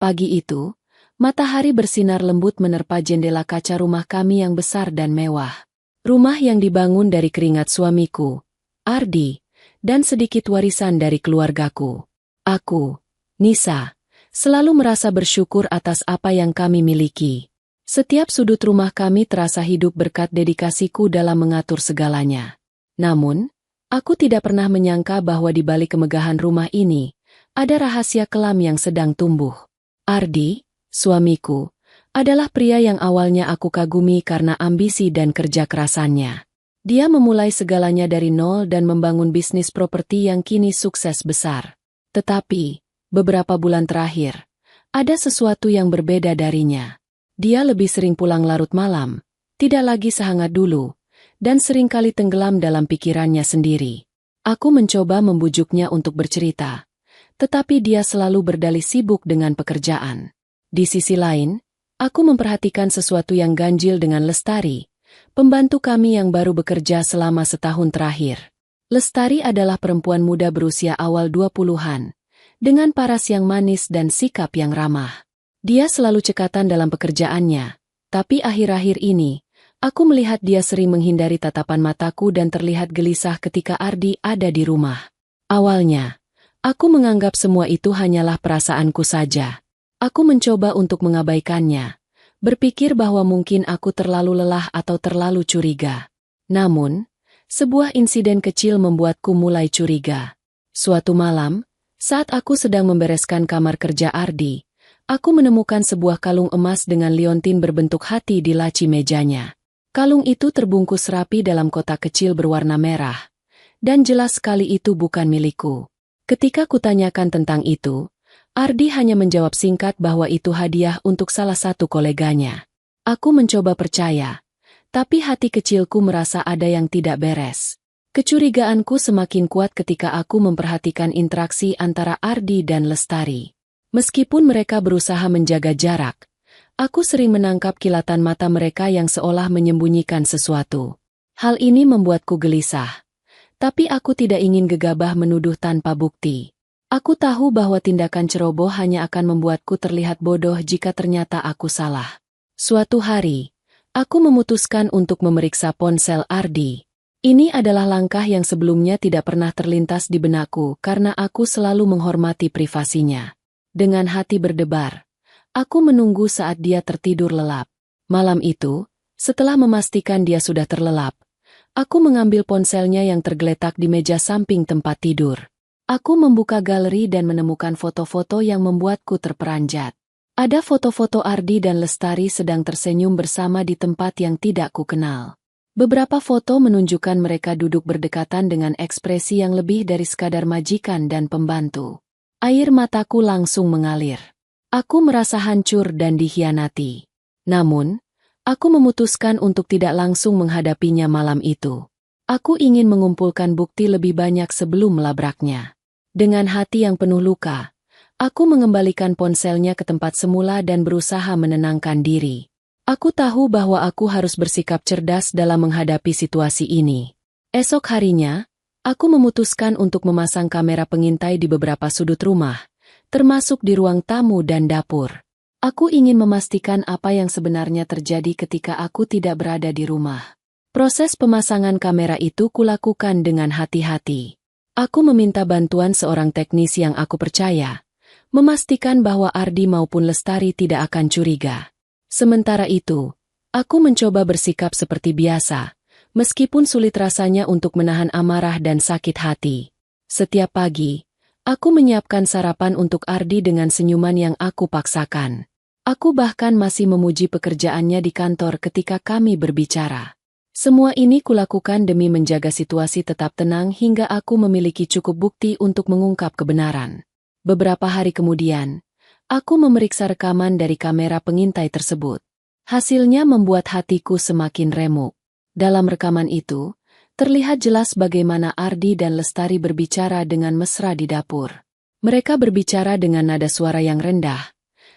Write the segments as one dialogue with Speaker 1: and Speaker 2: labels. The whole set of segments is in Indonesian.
Speaker 1: Pagi itu, matahari bersinar lembut menerpa jendela kaca rumah kami yang besar dan mewah. Rumah yang dibangun dari keringat suamiku, Ardi, dan sedikit warisan dari keluargaku. Aku, Nisa, selalu merasa bersyukur atas apa yang kami miliki. Setiap sudut rumah kami terasa hidup berkat dedikasiku dalam mengatur segalanya. Namun, aku tidak pernah menyangka bahwa di balik kemegahan rumah ini, ada rahasia kelam yang sedang tumbuh. Ardi, suamiku, adalah pria yang awalnya aku kagumi karena ambisi dan kerja kerasannya. Dia memulai segalanya dari nol dan membangun bisnis properti yang kini sukses besar. Tetapi, beberapa bulan terakhir, ada sesuatu yang berbeda darinya. Dia lebih sering pulang larut malam, tidak lagi sehangat dulu, dan seringkali tenggelam dalam pikirannya sendiri. Aku mencoba membujuknya untuk bercerita, tetapi dia selalu berdalih sibuk dengan pekerjaan. Di sisi lain, aku memperhatikan sesuatu yang ganjil dengan Lestari, pembantu kami yang baru bekerja selama setahun terakhir. Lestari adalah perempuan muda berusia awal 20-an, dengan paras yang manis dan sikap yang ramah. Dia selalu cekatan dalam pekerjaannya, tapi akhir-akhir ini, aku melihat dia sering menghindari tatapan mataku dan terlihat gelisah ketika Ardi ada di rumah. Awalnya, aku menganggap semua itu hanyalah perasaanku saja. Aku mencoba untuk mengabaikannya, berpikir bahwa mungkin aku terlalu lelah atau terlalu curiga. Namun, sebuah insiden kecil membuatku mulai curiga. Suatu malam, saat aku sedang membereskan kamar kerja Ardi, aku menemukan sebuah kalung emas dengan liontin berbentuk hati di laci mejanya. Kalung itu terbungkus rapi dalam kotak kecil berwarna merah, dan jelas sekali itu bukan milikku. Ketika kutanyakan tentang itu, Ardi hanya menjawab singkat bahwa itu hadiah untuk salah satu koleganya. Aku mencoba percaya, tapi hati kecilku merasa ada yang tidak beres. Kecurigaanku semakin kuat ketika aku memperhatikan interaksi antara Ardi dan Lestari. Meskipun mereka berusaha menjaga jarak, aku sering menangkap kilatan mata mereka yang seolah menyembunyikan sesuatu. Hal ini membuatku gelisah, tapi aku tidak ingin gegabah menuduh tanpa bukti. Aku tahu bahwa tindakan ceroboh hanya akan membuatku terlihat bodoh jika ternyata aku salah. Suatu hari, aku memutuskan untuk memeriksa ponsel Ardi. Ini adalah langkah yang sebelumnya tidak pernah terlintas di benakku karena aku selalu menghormati privasinya. Dengan hati berdebar, aku menunggu saat dia tertidur lelap. Malam itu, setelah memastikan dia sudah terlelap, aku mengambil ponselnya yang tergeletak di meja samping tempat tidur. Aku membuka galeri dan menemukan foto-foto yang membuatku terperanjat. Ada foto-foto Ardi dan Lestari sedang tersenyum bersama di tempat yang tidak kukenal. Beberapa foto menunjukkan mereka duduk berdekatan dengan ekspresi yang lebih dari sekadar majikan dan pembantu. Air mataku langsung mengalir. Aku merasa hancur dan dikhianati. Namun, aku memutuskan untuk tidak langsung menghadapinya malam itu. Aku ingin mengumpulkan bukti lebih banyak sebelum melabraknya. Dengan hati yang penuh luka, aku mengembalikan ponselnya ke tempat semula dan berusaha menenangkan diri. Aku tahu bahwa aku harus bersikap cerdas dalam menghadapi situasi ini. Esok harinya, aku memutuskan untuk memasang kamera pengintai di beberapa sudut rumah, termasuk di ruang tamu dan dapur. Aku ingin memastikan apa yang sebenarnya terjadi ketika aku tidak berada di rumah. Proses pemasangan kamera itu kulakukan dengan hati-hati. Aku meminta bantuan seorang teknis yang aku percaya, memastikan bahwa Ardi maupun Lestari tidak akan curiga. Sementara itu, aku mencoba bersikap seperti biasa, meskipun sulit rasanya untuk menahan amarah dan sakit hati. Setiap pagi, aku menyiapkan sarapan untuk Ardi dengan senyuman yang aku paksakan. Aku bahkan masih memuji pekerjaannya di kantor ketika kami berbicara. Semua ini kulakukan demi menjaga situasi tetap tenang hingga aku memiliki cukup bukti untuk mengungkap kebenaran. Beberapa hari kemudian, aku memeriksa rekaman dari kamera pengintai tersebut. Hasilnya membuat hatiku semakin remuk. Dalam rekaman itu, terlihat jelas bagaimana Ardi dan Lestari berbicara dengan mesra di dapur. Mereka berbicara dengan nada suara yang rendah,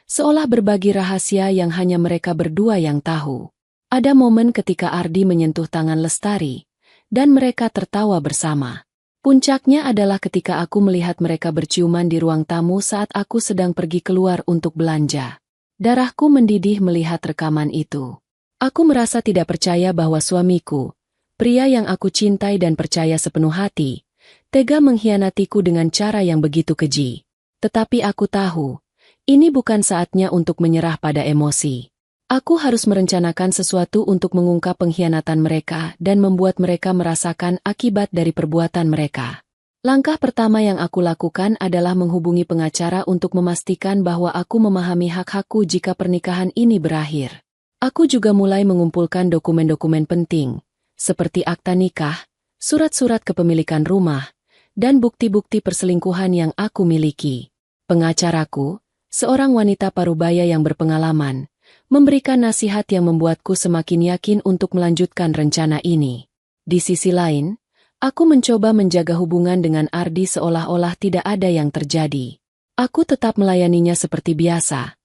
Speaker 1: seolah berbagi rahasia yang hanya mereka berdua yang tahu. Ada momen ketika Ardi menyentuh tangan Lestari, dan mereka tertawa bersama. Puncaknya adalah ketika aku melihat mereka berciuman di ruang tamu saat aku sedang pergi keluar untuk belanja. Darahku mendidih melihat rekaman itu. Aku merasa tidak percaya bahwa suamiku, pria yang aku cintai dan percaya sepenuh hati, tega mengkhianatiku dengan cara yang begitu keji. Tetapi aku tahu, ini bukan saatnya untuk menyerah pada emosi. Aku harus merencanakan sesuatu untuk mengungkap pengkhianatan mereka dan membuat mereka merasakan akibat dari perbuatan mereka. Langkah pertama yang aku lakukan adalah menghubungi pengacara untuk memastikan bahwa aku memahami hak-hakku jika pernikahan ini berakhir. Aku juga mulai mengumpulkan dokumen-dokumen penting, seperti akta nikah, surat-surat kepemilikan rumah, dan bukti-bukti perselingkuhan yang aku miliki. Pengacaraku, seorang wanita parubaya yang berpengalaman, memberikan nasihat yang membuatku semakin yakin untuk melanjutkan rencana ini. Di sisi lain, aku mencoba menjaga hubungan dengan Ardi seolah-olah tidak ada yang terjadi. Aku tetap melayaninya seperti biasa,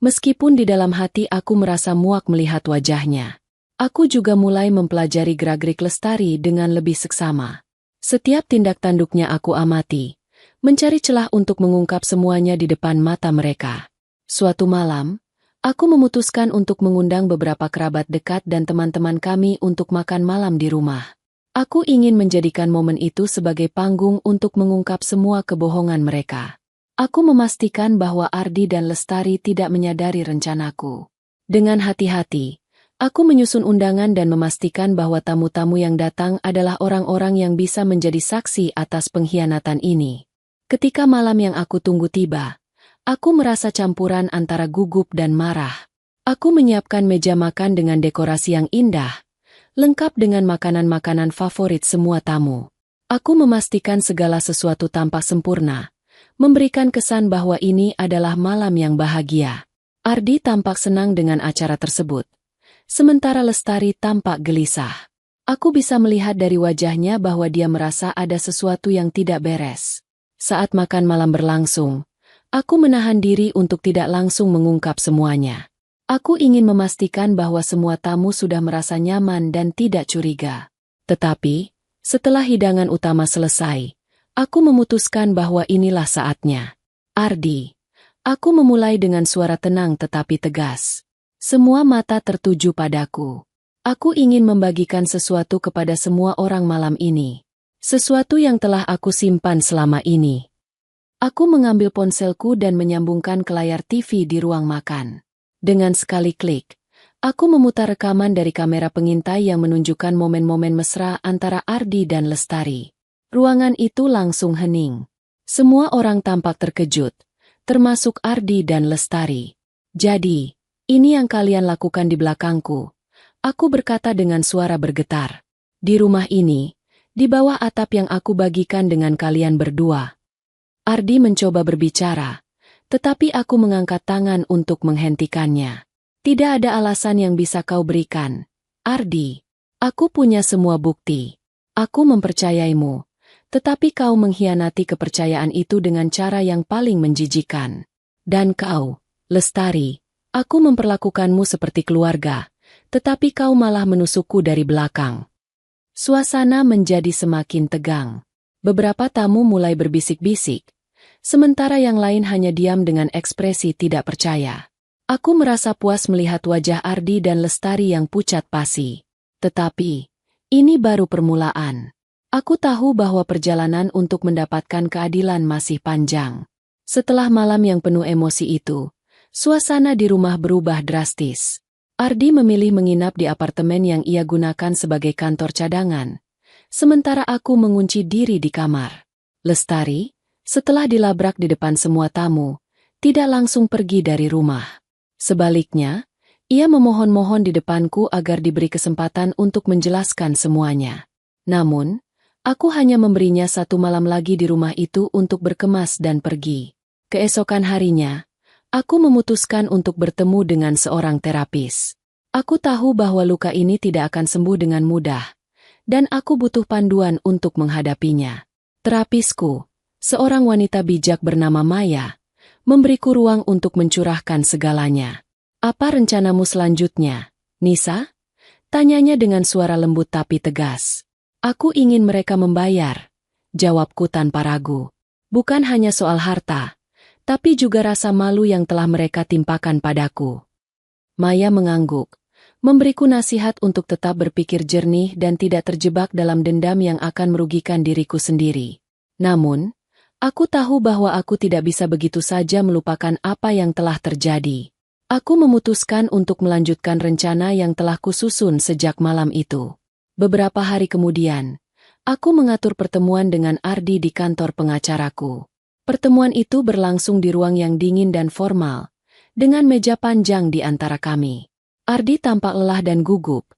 Speaker 1: meskipun di dalam hati aku merasa muak melihat wajahnya. Aku juga mulai mempelajari gerak-gerik Lestari dengan lebih seksama. Setiap tindak tanduknya aku amati, mencari celah untuk mengungkap semuanya di depan mata mereka. Suatu malam, aku memutuskan untuk mengundang beberapa kerabat dekat dan teman-teman kami untuk makan malam di rumah. Aku ingin menjadikan momen itu sebagai panggung untuk mengungkap semua kebohongan mereka. Aku memastikan bahwa Ardi dan Lestari tidak menyadari rencanaku. Dengan hati-hati, aku menyusun undangan dan memastikan bahwa tamu-tamu yang datang adalah orang-orang yang bisa menjadi saksi atas pengkhianatan ini. Ketika malam yang aku tunggu tiba, aku merasa campuran antara gugup dan marah. Aku menyiapkan meja makan dengan dekorasi yang indah, lengkap dengan makanan-makanan favorit semua tamu. Aku memastikan segala sesuatu tampak sempurna, memberikan kesan bahwa ini adalah malam yang bahagia. Ardi tampak senang dengan acara tersebut, sementara Lestari tampak gelisah. Aku bisa melihat dari wajahnya bahwa dia merasa ada sesuatu yang tidak beres. Saat makan malam berlangsung, aku menahan diri untuk tidak langsung mengungkap semuanya. Aku ingin memastikan bahwa semua tamu sudah merasa nyaman dan tidak curiga. Tetapi, setelah hidangan utama selesai, aku memutuskan bahwa inilah saatnya. Ardi, aku memulai dengan suara tenang tetapi tegas. Semua mata tertuju padaku. Aku ingin membagikan sesuatu kepada semua orang malam ini. Sesuatu yang telah aku simpan selama ini. Aku mengambil ponselku dan menyambungkan ke layar TV di ruang makan. Dengan sekali klik, aku memutar rekaman dari kamera pengintai yang menunjukkan momen-momen mesra antara Ardi dan Lestari. Ruangan itu langsung hening. Semua orang tampak terkejut, termasuk Ardi dan Lestari. Jadi, ini yang kalian lakukan di belakangku. Aku berkata dengan suara bergetar. Di rumah ini, di bawah atap yang aku bagikan dengan kalian berdua. Ardi mencoba berbicara, tetapi aku mengangkat tangan untuk menghentikannya. Tidak ada alasan yang bisa kau berikan, Ardi. Aku punya semua bukti. Aku mempercayaimu, tetapi kau mengkhianati kepercayaan itu dengan cara yang paling menjijikan. Dan kau, Lestari, aku memperlakukanmu seperti keluarga, tetapi kau malah menusukku dari belakang. Suasana menjadi semakin tegang. Beberapa tamu mulai berbisik-bisik, sementara yang lain hanya diam dengan ekspresi tidak percaya. Aku merasa puas melihat wajah Ardi dan Lestari yang pucat pasi. Tetapi, ini baru permulaan. Aku tahu bahwa perjalanan untuk mendapatkan keadilan masih panjang. Setelah malam yang penuh emosi itu, suasana di rumah berubah drastis. Ardi memilih menginap di apartemen yang ia gunakan sebagai kantor cadangan, sementara aku mengunci diri di kamar. Lestari, setelah dilabrak di depan semua tamu, tidak langsung pergi dari rumah. Sebaliknya, ia memohon-mohon di depanku agar diberi kesempatan untuk menjelaskan semuanya. Namun, aku hanya memberinya 1 malam lagi di rumah itu untuk berkemas dan pergi. Keesokan harinya, aku memutuskan untuk bertemu dengan seorang terapis. Aku tahu bahwa luka ini tidak akan sembuh dengan mudah, dan aku butuh panduan untuk menghadapinya. Terapisku, seorang wanita bijak bernama Maya, memberiku ruang untuk mencurahkan segalanya. Apa rencanamu selanjutnya, Nisa? Tanyanya dengan suara lembut tapi tegas. Aku ingin mereka membayar, jawabku tanpa ragu. Bukan hanya soal harta, tapi juga rasa malu yang telah mereka timpakan padaku. Maya mengangguk, memberiku nasihat untuk tetap berpikir jernih dan tidak terjebak dalam dendam yang akan merugikan diriku sendiri. Namun, aku tahu bahwa aku tidak bisa begitu saja melupakan apa yang telah terjadi. Aku memutuskan untuk melanjutkan rencana yang telah kususun sejak malam itu. Beberapa hari kemudian, aku mengatur pertemuan dengan Ardi di kantor pengacaraku. Pertemuan itu berlangsung di ruang yang dingin dan formal, dengan meja panjang di antara kami. Ardi tampak lelah dan gugup,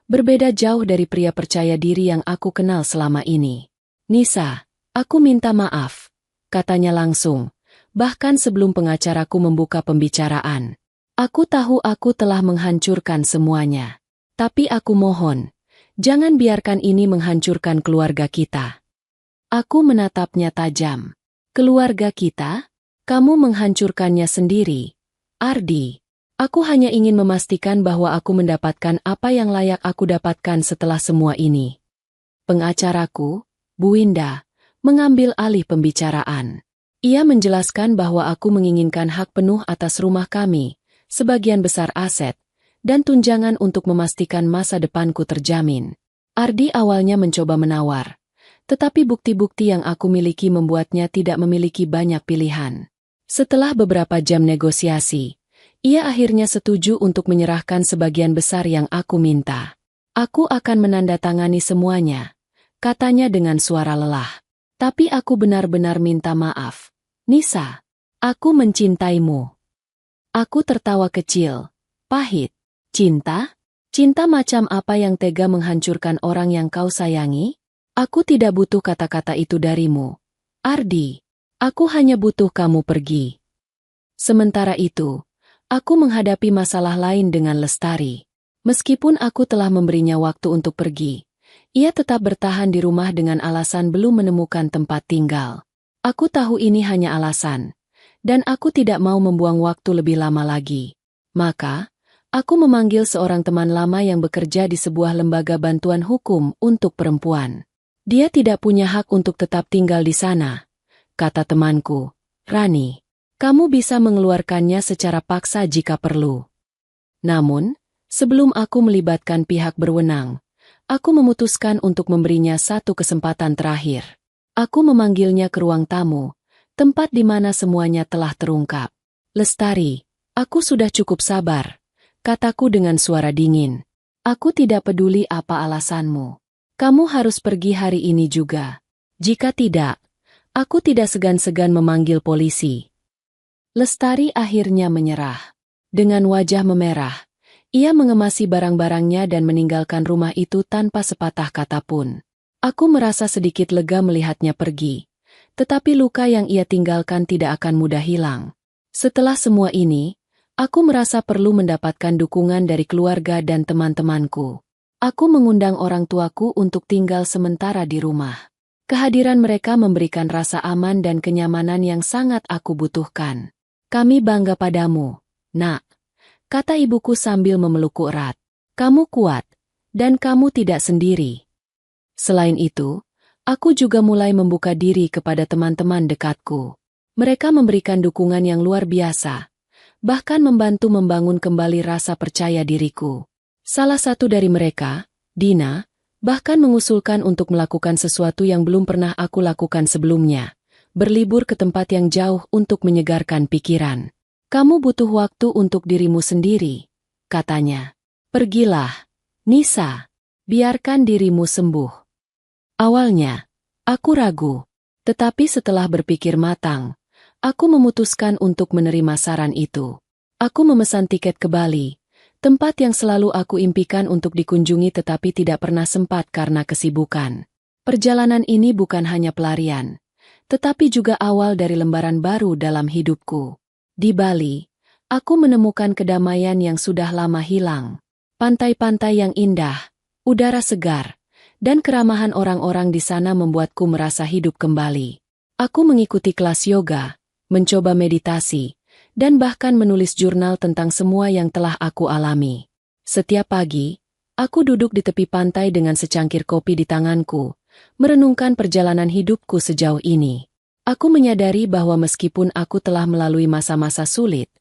Speaker 1: berbeda jauh dari pria percaya diri yang aku kenal selama ini. "Nisa, aku minta maaf," katanya langsung, bahkan sebelum pengacaraku membuka pembicaraan. "Aku tahu aku telah menghancurkan semuanya. Tapi aku mohon, jangan biarkan ini menghancurkan keluarga kita." Aku menatapnya tajam. "Keluarga kita? Kamu menghancurkannya sendiri, Ardi. Aku hanya ingin memastikan bahwa aku mendapatkan apa yang layak aku dapatkan setelah semua ini." Pengacaraku, Bu Winda, mengambil alih pembicaraan. Ia menjelaskan bahwa aku menginginkan hak penuh atas rumah kami, sebagian besar aset, dan tunjangan untuk memastikan masa depanku terjamin. Ardi awalnya mencoba menawar, tetapi bukti-bukti yang aku miliki membuatnya tidak memiliki banyak pilihan. Setelah beberapa jam negosiasi, ia akhirnya setuju untuk menyerahkan sebagian besar yang aku minta. "Aku akan menandatangani semuanya," katanya dengan suara lelah. "Tapi aku benar-benar minta maaf, Nisa. Aku mencintaimu." Aku tertawa kecil, pahit. "Cinta? Cinta macam apa yang tega menghancurkan orang yang kau sayangi? Aku tidak butuh kata-kata itu darimu, Ardi. Aku hanya butuh kamu pergi." Sementara itu, aku menghadapi masalah lain dengan Lestari. Meskipun aku telah memberinya waktu untuk pergi, ia tetap bertahan di rumah dengan alasan belum menemukan tempat tinggal. Aku tahu ini hanya alasan, dan aku tidak mau membuang waktu lebih lama lagi. Maka, aku memanggil seorang teman lama yang bekerja di sebuah lembaga bantuan hukum untuk perempuan. "Dia tidak punya hak untuk tetap tinggal di sana," kata temanku. "Rani, kamu bisa mengeluarkannya secara paksa jika perlu." Namun, sebelum aku melibatkan pihak berwenang, aku memutuskan untuk memberinya satu kesempatan terakhir. Aku memanggilnya ke ruang tamu, tempat di mana semuanya telah terungkap. "Lestari, aku sudah cukup sabar," kataku dengan suara dingin. "Aku tidak peduli apa alasanmu. Kamu harus pergi hari ini juga. Jika tidak, aku tidak segan-segan memanggil polisi." Lestari akhirnya menyerah. Dengan wajah memerah, ia mengemasi barang-barangnya dan meninggalkan rumah itu tanpa sepatah kata pun. Aku merasa sedikit lega melihatnya pergi. Tetapi luka yang ia tinggalkan tidak akan mudah hilang. Setelah semua ini, aku merasa perlu mendapatkan dukungan dari keluarga dan teman-temanku. Aku mengundang orang tuaku untuk tinggal sementara di rumah. Kehadiran mereka memberikan rasa aman dan kenyamanan yang sangat aku butuhkan. "Kami bangga padamu, Nak," kata ibuku sambil memelukku erat. "Kamu kuat, dan kamu tidak sendiri." Selain itu, aku juga mulai membuka diri kepada teman-teman dekatku. Mereka memberikan dukungan yang luar biasa, bahkan membantu membangun kembali rasa percaya diriku. Salah satu dari mereka, Dina, bahkan mengusulkan untuk melakukan sesuatu yang belum pernah aku lakukan sebelumnya, berlibur ke tempat yang jauh untuk menyegarkan pikiran. "Kamu butuh waktu untuk dirimu sendiri," katanya. "Pergilah, Nisa, biarkan dirimu sembuh." Awalnya, aku ragu, tetapi setelah berpikir matang, aku memutuskan untuk menerima saran itu. Aku memesan tiket ke Bali, tempat yang selalu aku impikan untuk dikunjungi tetapi tidak pernah sempat karena kesibukan. Perjalanan ini bukan hanya pelarian, tetapi juga awal dari lembaran baru dalam hidupku. Di Bali, aku menemukan kedamaian yang sudah lama hilang. Pantai-pantai yang indah, udara segar, dan keramahan orang-orang di sana membuatku merasa hidup kembali. Aku mengikuti kelas yoga, mencoba meditasi, dan bahkan menulis jurnal tentang semua yang telah aku alami. Setiap pagi, aku duduk di tepi pantai dengan secangkir kopi di tanganku, merenungkan perjalanan hidupku sejauh ini. Aku menyadari bahwa meskipun aku telah melalui masa-masa sulit,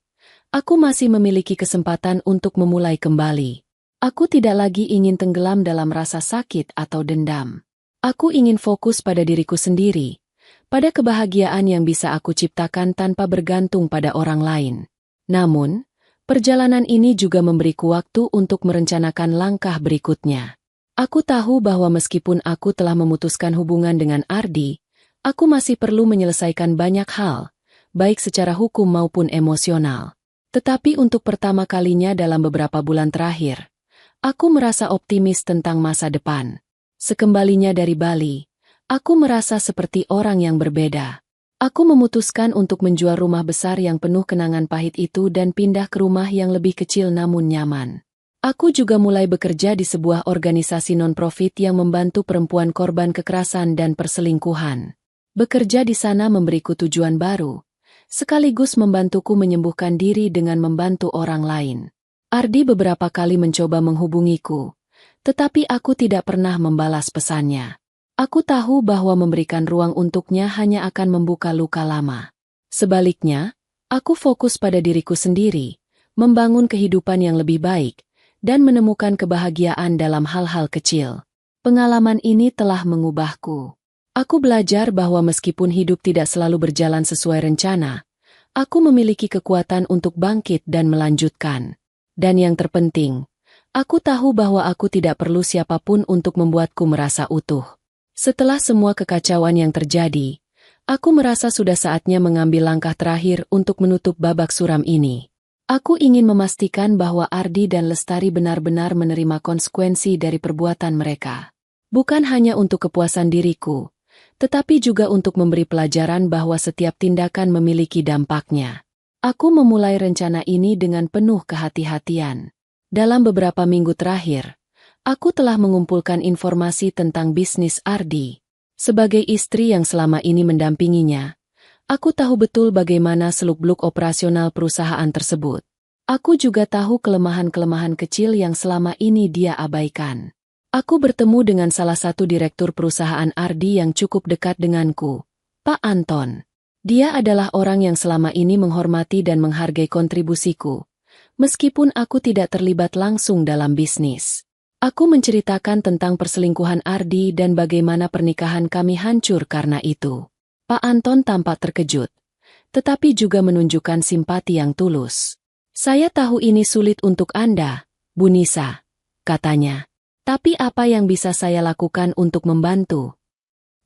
Speaker 1: aku masih memiliki kesempatan untuk memulai kembali. Aku tidak lagi ingin tenggelam dalam rasa sakit atau dendam. Aku ingin fokus pada diriku sendiri, pada kebahagiaan yang bisa aku ciptakan tanpa bergantung pada orang lain. Namun, perjalanan ini juga memberiku waktu untuk merencanakan langkah berikutnya. Aku tahu bahwa meskipun aku telah memutuskan hubungan dengan Ardi, aku masih perlu menyelesaikan banyak hal, baik secara hukum maupun emosional. Tetapi untuk pertama kalinya dalam beberapa bulan terakhir, aku merasa optimis tentang masa depan. Sekembalinya dari Bali, aku merasa seperti orang yang berbeda. Aku memutuskan untuk menjual rumah besar yang penuh kenangan pahit itu dan pindah ke rumah yang lebih kecil namun nyaman. Aku juga mulai bekerja di sebuah organisasi non-profit yang membantu perempuan korban kekerasan dan perselingkuhan. Bekerja di sana memberiku tujuan baru, sekaligus membantuku menyembuhkan diri dengan membantu orang lain. Ardi beberapa kali mencoba menghubungiku, tetapi aku tidak pernah membalas pesannya. Aku tahu bahwa memberikan ruang untuknya hanya akan membuka luka lama. Sebaliknya, aku fokus pada diriku sendiri, membangun kehidupan yang lebih baik, dan menemukan kebahagiaan dalam hal-hal kecil. Pengalaman ini telah mengubahku. Aku belajar bahwa meskipun hidup tidak selalu berjalan sesuai rencana, aku memiliki kekuatan untuk bangkit dan melanjutkan. Dan yang terpenting, aku tahu bahwa aku tidak perlu siapapun untuk membuatku merasa utuh. Setelah semua kekacauan yang terjadi, aku merasa sudah saatnya mengambil langkah terakhir untuk menutup babak suram ini. Aku ingin memastikan bahwa Ardi dan Lestari benar-benar menerima konsekuensi dari perbuatan mereka. Bukan hanya untuk kepuasan diriku, tetapi juga untuk memberi pelajaran bahwa setiap tindakan memiliki dampaknya. Aku memulai rencana ini dengan penuh kehati-hatian. Dalam beberapa minggu terakhir, aku telah mengumpulkan informasi tentang bisnis Ardi. Sebagai istri yang selama ini mendampinginya, aku tahu betul bagaimana seluk-beluk operasional perusahaan tersebut. Aku juga tahu kelemahan-kelemahan kecil yang selama ini dia abaikan. Aku bertemu dengan salah satu direktur perusahaan Ardi yang cukup dekat denganku, Pak Anton. Dia adalah orang yang selama ini menghormati dan menghargai kontribusiku, meskipun aku tidak terlibat langsung dalam bisnis. Aku menceritakan tentang perselingkuhan Ardi dan bagaimana pernikahan kami hancur karena itu. Pak Anton tampak terkejut, tetapi juga menunjukkan simpati yang tulus. Saya tahu ini sulit untuk Anda, Bu Nisa, katanya. Tapi apa yang bisa saya lakukan untuk membantu?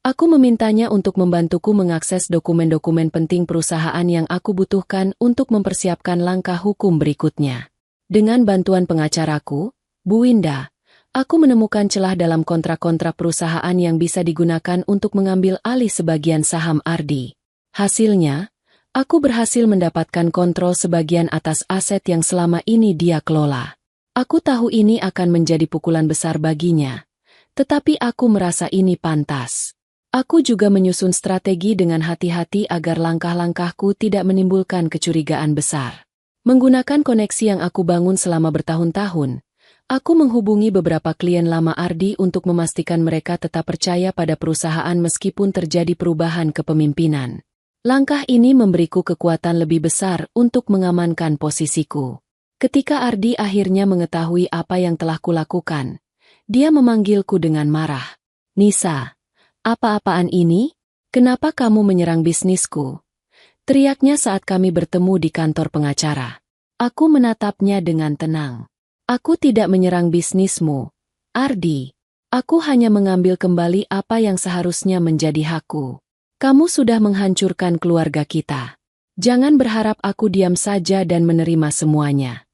Speaker 1: Aku memintanya untuk membantuku mengakses dokumen-dokumen penting perusahaan yang aku butuhkan untuk mempersiapkan langkah hukum berikutnya. Dengan bantuan pengacaraku, Bu Winda, aku menemukan celah dalam kontrak-kontrak perusahaan yang bisa digunakan untuk mengambil alih sebagian saham Ardi. Hasilnya, aku berhasil mendapatkan kontrol sebagian atas aset yang selama ini dia kelola. Aku tahu ini akan menjadi pukulan besar baginya, tetapi aku merasa ini pantas. Aku juga menyusun strategi dengan hati-hati agar langkah-langkahku tidak menimbulkan kecurigaan besar. Menggunakan koneksi yang aku bangun selama bertahun-tahun, aku menghubungi beberapa klien lama Ardi untuk memastikan mereka tetap percaya pada perusahaan meskipun terjadi perubahan kepemimpinan. Langkah ini memberiku kekuatan lebih besar untuk mengamankan posisiku. Ketika Ardi akhirnya mengetahui apa yang telah kulakukan, dia memanggilku dengan marah. Nisa, apa-apaan ini? Kenapa kamu menyerang bisnisku? Teriaknya saat kami bertemu di kantor pengacara. Aku menatapnya dengan tenang. Aku tidak menyerang bisnismu, Ardi. Aku hanya mengambil kembali apa yang seharusnya menjadi hakku. Kamu sudah menghancurkan keluarga kita. Jangan berharap aku diam saja dan menerima semuanya.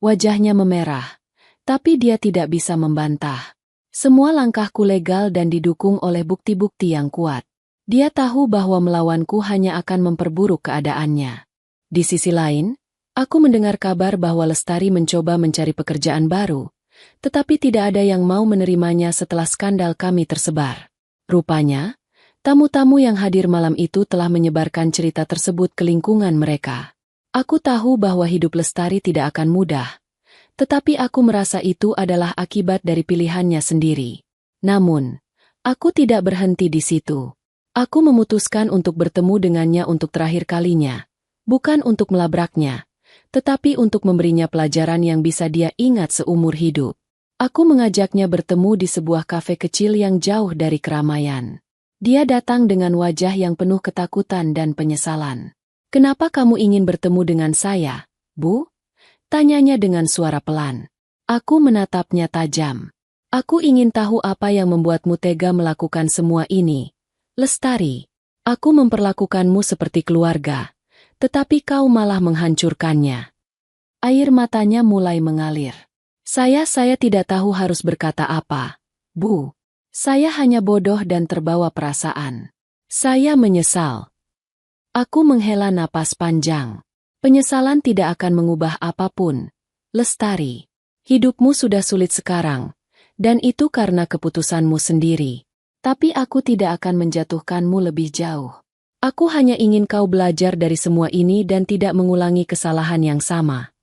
Speaker 1: Wajahnya memerah, tapi dia tidak bisa membantah. Semua langkahku legal dan didukung oleh bukti-bukti yang kuat. Dia tahu bahwa melawanku hanya akan memperburuk keadaannya. Di sisi lain, aku mendengar kabar bahwa Lestari mencoba mencari pekerjaan baru, tetapi tidak ada yang mau menerimanya setelah skandal kami tersebar. Rupanya, tamu-tamu yang hadir malam itu telah menyebarkan cerita tersebut ke lingkungan mereka. Aku tahu bahwa hidup Lestari tidak akan mudah, tetapi aku merasa itu adalah akibat dari pilihannya sendiri. Namun, Aku tidak berhenti di situ. Aku memutuskan untuk bertemu dengannya untuk terakhir kalinya. Bukan untuk melabraknya, tetapi untuk memberinya pelajaran yang bisa dia ingat seumur hidup. Aku mengajaknya bertemu di sebuah kafe kecil yang jauh dari keramaian. Dia datang dengan wajah yang penuh ketakutan dan penyesalan. "Kenapa kamu ingin bertemu dengan saya, Bu?" tanyanya dengan suara pelan. Aku menatapnya tajam. "Aku ingin tahu apa yang membuatmu tega melakukan semua ini, Lestari. Aku memperlakukanmu seperti keluarga, tetapi kau malah menghancurkannya." Air matanya mulai mengalir. Saya tidak tahu harus berkata apa, Bu. Saya hanya bodoh dan terbawa perasaan. Saya menyesal. Aku menghela napas panjang. Penyesalan tidak akan mengubah apapun, Lestari. Hidupmu sudah sulit sekarang, dan itu karena keputusanmu sendiri. Tapi aku tidak akan menjatuhkanmu lebih jauh. Aku hanya ingin kau belajar dari semua ini dan tidak mengulangi kesalahan yang sama.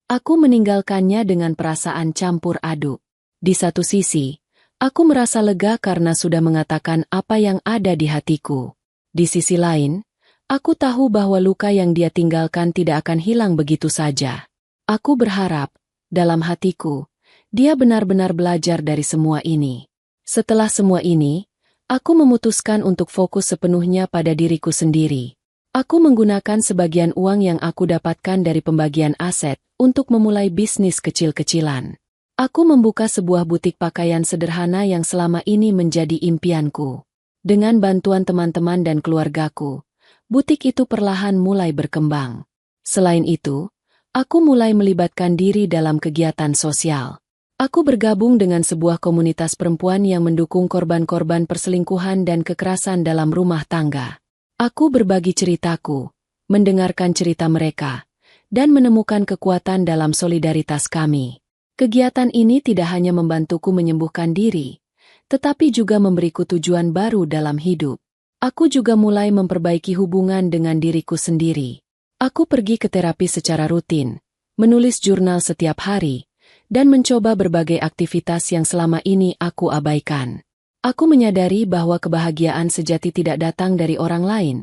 Speaker 1: Aku meninggalkannya dengan perasaan campur aduk. Di satu sisi, aku merasa lega karena sudah mengatakan apa yang ada di hatiku. Di sisi lain, aku tahu bahwa luka yang dia tinggalkan tidak akan hilang begitu saja. Aku berharap, dalam hatiku, dia benar-benar belajar dari semua ini. Setelah semua ini, aku memutuskan untuk fokus sepenuhnya pada diriku sendiri. Aku menggunakan sebagian uang yang aku dapatkan dari pembagian aset untuk memulai bisnis kecil-kecilan. Aku membuka sebuah butik pakaian sederhana yang selama ini menjadi impianku. Dengan bantuan teman-teman dan keluargaku, butik itu perlahan mulai berkembang. Selain itu, aku mulai melibatkan diri dalam kegiatan sosial. Aku bergabung dengan sebuah komunitas perempuan yang mendukung korban-korban perselingkuhan dan kekerasan dalam rumah tangga. Aku berbagi ceritaku, mendengarkan cerita mereka, dan menemukan kekuatan dalam solidaritas kami. Kegiatan ini tidak hanya membantuku menyembuhkan diri, tetapi juga memberiku tujuan baru dalam hidup. Aku juga mulai memperbaiki hubungan dengan diriku sendiri. Aku pergi ke terapi secara rutin, menulis jurnal setiap hari, dan mencoba berbagai aktivitas yang selama ini aku abaikan. Aku menyadari bahwa kebahagiaan sejati tidak datang dari orang lain,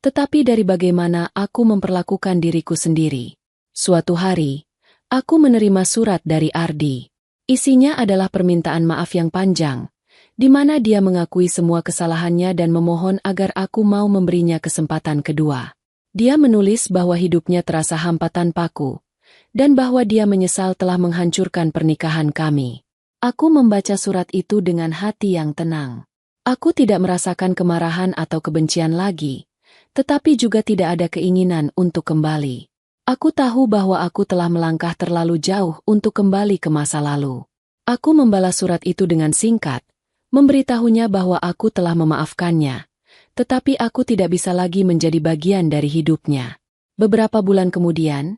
Speaker 1: tetapi dari bagaimana aku memperlakukan diriku sendiri. Suatu hari, aku menerima surat dari Ardi. Isinya adalah permintaan maaf yang panjang, di mana dia mengakui semua kesalahannya dan memohon agar aku mau memberinya kesempatan kedua. Dia menulis bahwa hidupnya terasa hampa tanpaku, dan bahwa dia menyesal telah menghancurkan pernikahan kami. Aku membaca surat itu dengan hati yang tenang. Aku tidak merasakan kemarahan atau kebencian lagi, tetapi juga tidak ada keinginan untuk kembali. Aku tahu bahwa aku telah melangkah terlalu jauh untuk kembali ke masa lalu. Aku membalas surat itu dengan singkat, memberitahunya bahwa aku telah memaafkannya, tetapi aku tidak bisa lagi menjadi bagian dari hidupnya. Beberapa bulan kemudian,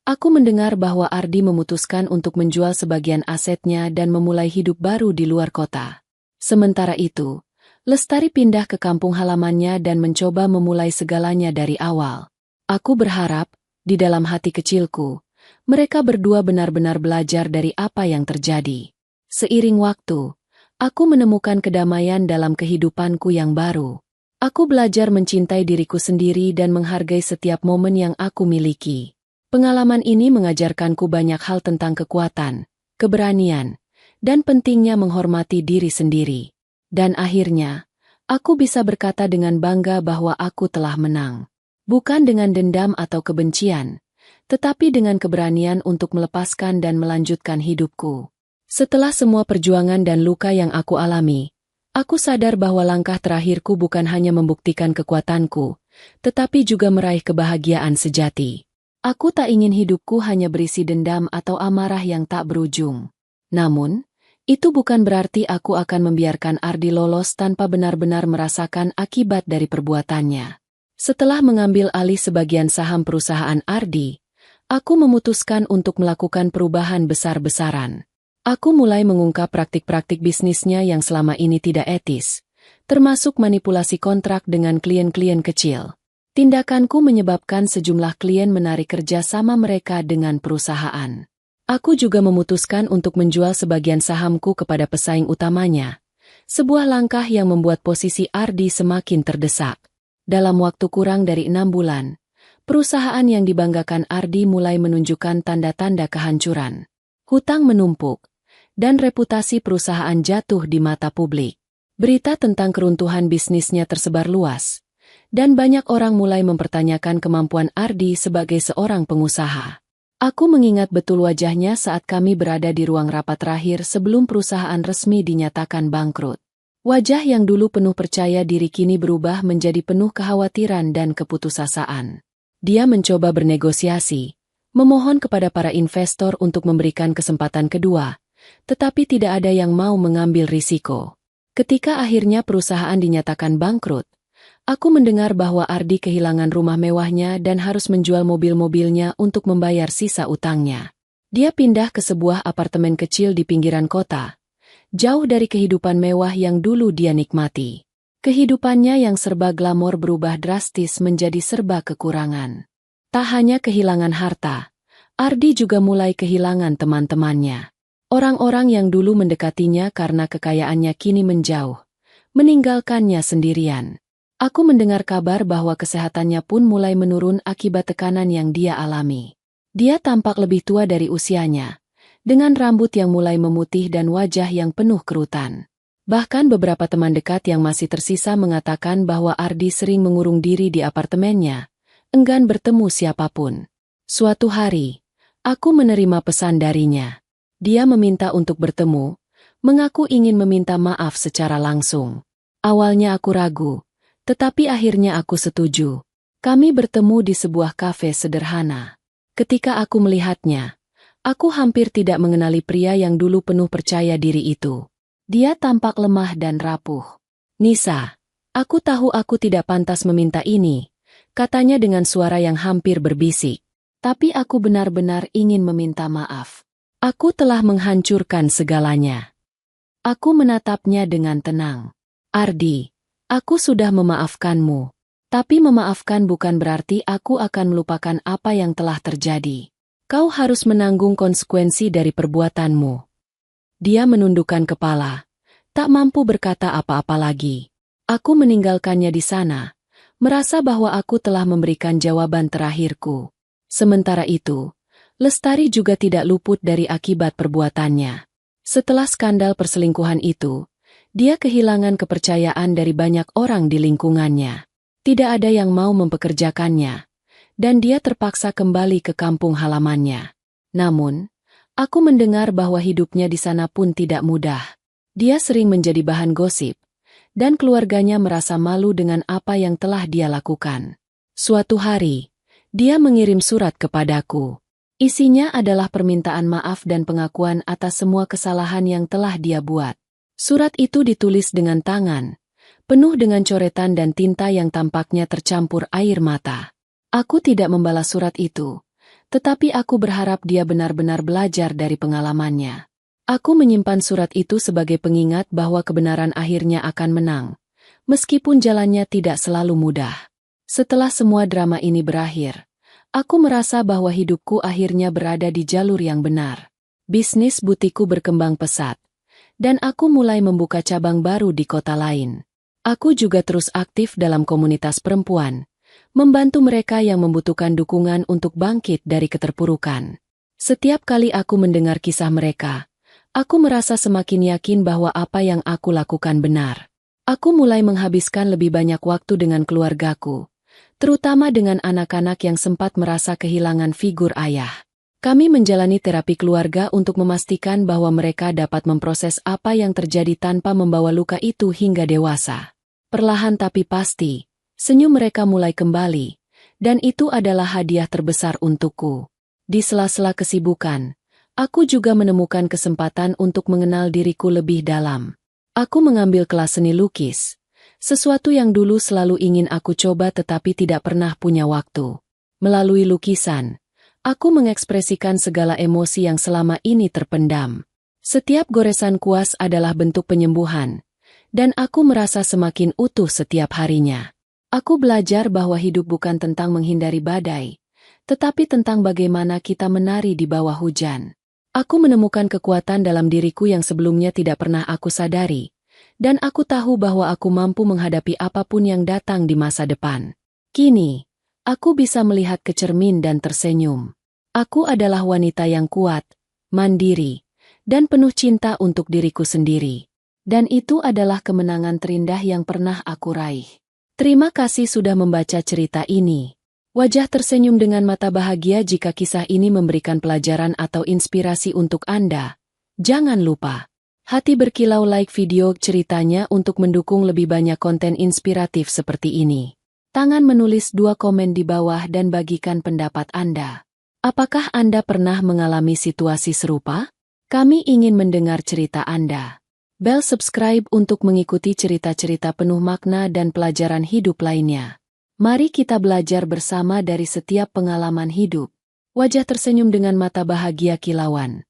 Speaker 1: aku mendengar bahwa Ardi memutuskan untuk menjual sebagian asetnya dan memulai hidup baru di luar kota. Sementara itu, Lestari pindah ke kampung halamannya dan mencoba memulai segalanya dari awal. Aku berharap, di dalam hati kecilku, mereka berdua benar-benar belajar dari apa yang terjadi. Seiring waktu, aku menemukan kedamaian dalam kehidupanku yang baru. Aku belajar mencintai diriku sendiri dan menghargai setiap momen yang aku miliki. Pengalaman ini mengajarkanku banyak hal tentang kekuatan, keberanian, dan pentingnya menghormati diri sendiri. Dan akhirnya, aku bisa berkata dengan bangga bahwa aku telah menang. Bukan dengan dendam atau kebencian, tetapi dengan keberanian untuk melepaskan dan melanjutkan hidupku. Setelah semua perjuangan dan luka yang aku alami, aku sadar bahwa langkah terakhirku bukan hanya membuktikan kekuatanku, tetapi juga meraih kebahagiaan sejati. Aku tak ingin hidupku hanya berisi dendam atau amarah yang tak berujung. Namun, itu bukan berarti aku akan membiarkan Ardi lolos tanpa benar-benar merasakan akibat dari perbuatannya. Setelah mengambil alih sebagian saham perusahaan Ardi, aku memutuskan untuk melakukan perubahan besar-besaran. Aku mulai mengungkap praktik-praktik bisnisnya yang selama ini tidak etis, termasuk manipulasi kontrak dengan klien-klien kecil. Tindakanku menyebabkan sejumlah klien menarik kerja sama mereka dengan perusahaan. Aku juga memutuskan untuk menjual sebagian sahamku kepada pesaing utamanya, Sebuah langkah yang membuat posisi Ardi semakin terdesak. Dalam waktu kurang dari 6 bulan, perusahaan yang dibanggakan Ardi mulai menunjukkan tanda-tanda kehancuran. Hutang menumpuk, dan reputasi perusahaan jatuh di mata publik. Berita tentang keruntuhan bisnisnya tersebar luas, dan banyak orang mulai mempertanyakan kemampuan Ardi sebagai seorang pengusaha. Aku mengingat betul wajahnya saat kami berada di ruang rapat terakhir sebelum perusahaan resmi dinyatakan bangkrut. Wajah yang dulu penuh percaya diri kini berubah menjadi penuh kekhawatiran dan keputusasaan. Dia mencoba bernegosiasi, memohon kepada para investor untuk memberikan kesempatan kedua, tetapi tidak ada yang mau mengambil risiko. Ketika akhirnya perusahaan dinyatakan bangkrut, aku mendengar bahwa Ardi kehilangan rumah mewahnya dan harus menjual mobil-mobilnya untuk membayar sisa utangnya. Dia pindah ke sebuah apartemen kecil di pinggiran kota, jauh dari kehidupan mewah yang dulu dia nikmati. Kehidupannya yang serba glamor berubah drastis menjadi serba kekurangan. Tak hanya kehilangan harta, Ardi juga mulai kehilangan teman-temannya. Orang-orang yang dulu mendekatinya karena kekayaannya kini menjauh, meninggalkannya sendirian. Aku mendengar kabar bahwa kesehatannya pun mulai menurun akibat tekanan yang dia alami. Dia tampak lebih tua dari usianya, dengan rambut yang mulai memutih dan wajah yang penuh kerutan. Bahkan beberapa teman dekat yang masih tersisa mengatakan bahwa Ardi sering mengurung diri di apartemennya, enggan bertemu siapapun. Suatu hari, aku menerima pesan darinya. Dia meminta untuk bertemu, mengaku ingin meminta maaf secara langsung. Awalnya aku ragu, tetapi akhirnya aku setuju. Kami bertemu di sebuah kafe sederhana. Ketika aku melihatnya, aku hampir tidak mengenali pria yang dulu penuh percaya diri itu. Dia tampak lemah dan rapuh. "Nisa, aku tahu aku tidak pantas meminta ini," katanya dengan suara yang hampir berbisik. "Tapi aku benar-benar ingin meminta maaf. Aku telah menghancurkan segalanya." Aku menatapnya dengan tenang. "Ardi, aku sudah memaafkanmu. Tapi memaafkan bukan berarti aku akan melupakan apa yang telah terjadi. Kau harus menanggung konsekuensi dari perbuatanmu." Dia menundukkan kepala, tak mampu berkata apa-apa lagi. Aku meninggalkannya di sana, merasa bahwa aku telah memberikan jawaban terakhirku. Sementara itu, Lestari juga tidak luput dari akibat perbuatannya. Setelah skandal perselingkuhan itu, dia kehilangan kepercayaan dari banyak orang di lingkungannya. Tidak ada yang mau mempekerjakannya, dan dia terpaksa kembali ke kampung halamannya. Namun, aku mendengar bahwa hidupnya di sana pun tidak mudah. Dia sering menjadi bahan gosip, dan keluarganya merasa malu dengan apa yang telah dia lakukan. Suatu hari, dia mengirim surat kepadaku. Isinya adalah permintaan maaf dan pengakuan atas semua kesalahan yang telah dia buat. Surat itu ditulis dengan tangan, penuh dengan coretan dan tinta yang tampaknya tercampur air mata. Aku tidak membalas surat itu, tetapi aku berharap dia benar-benar belajar dari pengalamannya. Aku menyimpan surat itu sebagai pengingat bahwa kebenaran akhirnya akan menang, meskipun jalannya tidak selalu mudah. Setelah semua drama ini berakhir, aku merasa bahwa hidupku akhirnya berada di jalur yang benar. Bisnis butikku berkembang pesat, dan aku mulai membuka cabang baru di kota lain. Aku juga terus aktif dalam komunitas perempuan, membantu mereka yang membutuhkan dukungan untuk bangkit dari keterpurukan. Setiap kali aku mendengar kisah mereka, aku merasa semakin yakin bahwa apa yang aku lakukan benar. Aku mulai menghabiskan lebih banyak waktu dengan keluargaku, terutama dengan anak-anak yang sempat merasa kehilangan figur ayah. Kami menjalani terapi keluarga untuk memastikan bahwa mereka dapat memproses apa yang terjadi tanpa membawa luka itu hingga dewasa. Perlahan tapi pasti, senyum mereka mulai kembali, dan itu adalah hadiah terbesar untukku. Di sela-sela kesibukan, aku juga menemukan kesempatan untuk mengenal diriku lebih dalam. Aku mengambil kelas seni lukis, sesuatu yang dulu selalu ingin aku coba tetapi tidak pernah punya waktu. Melalui lukisan, aku mengekspresikan segala emosi yang selama ini terpendam. Setiap goresan kuas adalah bentuk penyembuhan, dan aku merasa semakin utuh setiap harinya. Aku belajar bahwa hidup bukan tentang menghindari badai, tetapi tentang bagaimana kita menari di bawah hujan. Aku menemukan kekuatan dalam diriku yang sebelumnya tidak pernah aku sadari, Dan aku tahu bahwa aku mampu menghadapi apapun yang datang di masa depan. Kini, aku bisa melihat ke cermin dan tersenyum. Aku adalah wanita yang kuat, mandiri, dan penuh cinta untuk diriku sendiri. Dan itu adalah kemenangan terindah yang pernah aku raih. Terima kasih sudah membaca cerita ini. Wajah tersenyum dengan mata bahagia jika kisah ini memberikan pelajaran atau inspirasi untuk Anda. Jangan lupa. Hati berkilau like video ceritanya untuk mendukung lebih banyak konten inspiratif seperti ini. Tangan menulis 2 komen di bawah dan bagikan pendapat Anda. Apakah Anda pernah mengalami situasi serupa? Kami ingin mendengar cerita Anda. Bel subscribe untuk mengikuti cerita-cerita penuh makna dan pelajaran hidup lainnya. Mari kita belajar bersama dari setiap pengalaman hidup. Wajah tersenyum dengan mata bahagia kilauan.